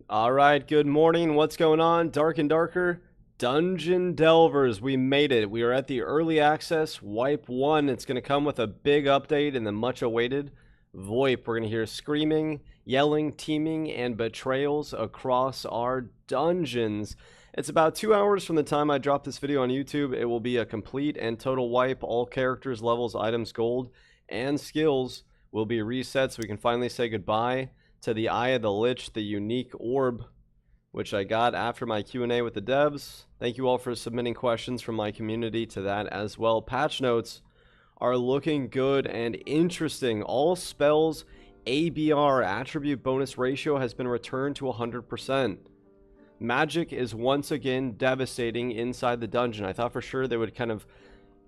Alright, good morning. What's going on? Dark and Darker Dungeon Delvers. We made it. We are at the early access wipe 1. It's going to come with a big update and the much awaited VoIP. We're going to hear screaming, yelling, teaming, and betrayals across our dungeons. It's about 2 hours from the time I drop this video on YouTube. It will be a complete and total wipe. All characters, levels, items, gold, and skills will be reset so we can finally say goodbye to the Eye of the Lich, the unique orb, which I got after my Q&A with the devs. Thank you all for submitting questions from my community to that as well. Patch notes are looking good and interesting. All spells ABR, attribute bonus ratio, has been returned to 100%. Magic is once again devastating inside the dungeon. I thought for sure they would kind of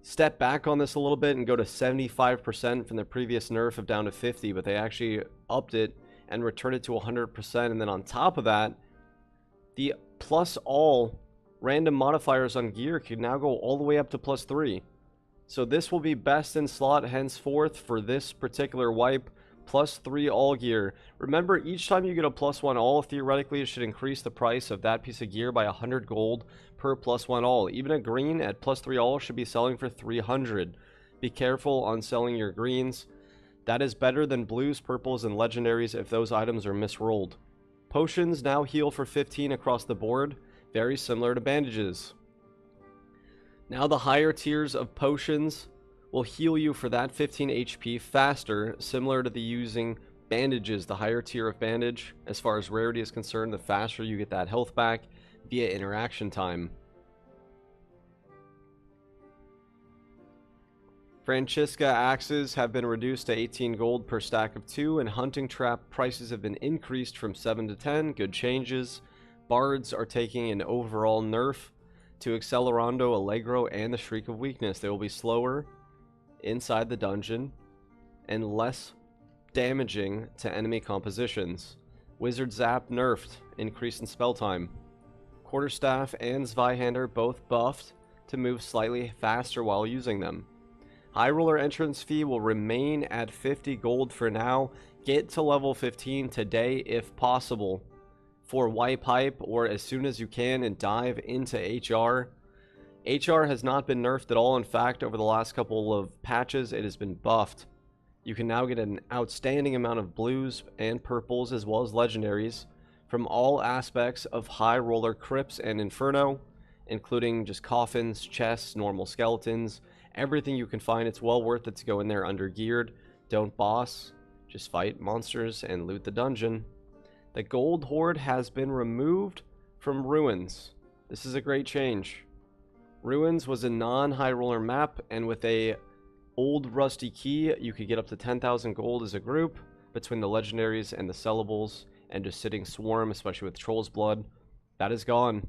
step back on this a little bit and go to 75% from the previous nerf of down to 50, but they actually upped it and return it to 100%. And then on top of that, the plus all random modifiers on gear can now go all the way up to +3. So this will be best in slot henceforth for this particular wipe. +3 all gear. Remember, each time you get a +1 all, theoretically it should increase the price of that piece of gear by 100 gold per +1 all. Even a green at +3 all should be selling for 300. Be careful on selling your greens. That is better than blues, purples, and legendaries if those items are misrolled. Potions now heal for 15 across the board, very similar to bandages. Now the higher tiers of potions will heal you for that 15 HP faster, similar to the using bandages. The higher tier of bandage, as far as rarity is concerned, the faster you get that health back via interaction time. Francisca axes have been reduced to 18 gold per stack of 2, and hunting trap prices have been increased from 7 to 10. Good changes. Bards are taking an overall nerf to Accelerando, Allegro, and the Shriek of Weakness. They will be slower inside the dungeon and less damaging to enemy compositions. Wizard Zap nerfed, increase in spell time. Quarterstaff and Zweihander both buffed to move slightly faster while using them. High roller entrance fee will remain at 50 gold for now. Get to level 15 today if possible for wipe hype, or as soon as you can, and dive into HR. HR has not been nerfed at all. In fact, over the last couple of patches, it has been buffed. You can now get an outstanding amount of blues and purples as well as legendaries from all aspects of high roller crypts and inferno, including just coffins, chests, normal skeletons, everything you can find. It's well worth it to go in there under geared. Don't boss, just fight monsters and loot the dungeon. The gold hoard has been removed from Ruins. This is a great change. Ruins was a non-high roller map, and with a old rusty key you could get up to 10,000 gold as a group between the legendaries and the sellables, and just sitting swarm, especially with Troll's Blood. That is gone.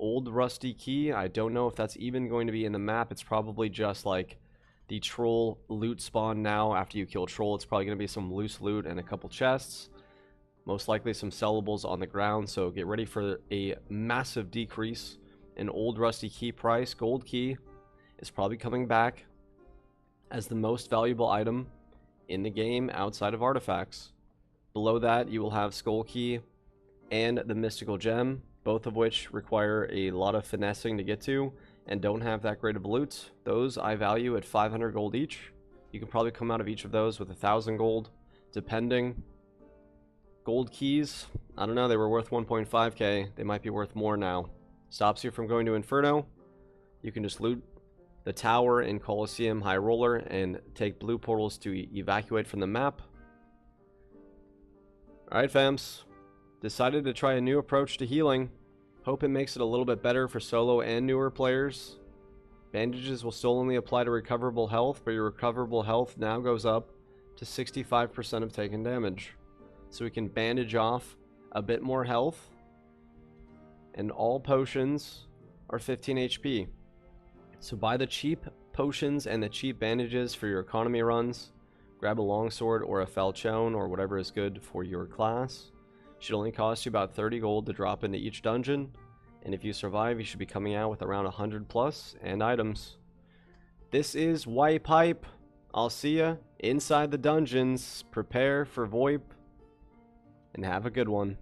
Old rusty key, I don't know if that's even going to be in the map. It's probably just like the troll loot spawn now. After you kill troll, it's probably going to be some loose loot and a couple chests, most likely some sellables on the ground. So get ready for a massive decrease in old rusty key price. Gold key is probably coming back as the most valuable item in the game outside of artifacts. Below that you will have skull key and the mystical gem, both of which require a lot of finessing to get to and don't have that great of loot. Those I value at 500 gold each. You can probably come out of each of those with 1,000 gold, depending. Gold keys, I don't know, they were worth 1.5k. They might be worth more now. Stops you from going to Inferno. You can just loot the tower in Colosseum High Roller and take blue portals to evacuate from the map. Alright fams, decided to try a new approach to healing. Hope it makes it a little bit better for solo and newer players. Bandages will still only apply to recoverable health, but your recoverable health now goes up to 65% of taken damage. So we can bandage off a bit more health, and all potions are 15 HP. So buy the cheap potions and the cheap bandages for your economy runs. Grab a longsword or a falchion or whatever is good for your class. Should only cost you about 30 gold to drop into each dungeon, and if you survive you should be coming out with around 100 plus and items. This is wipe hype. I'll see ya inside the dungeons. Prepare for VoIP and have a good one.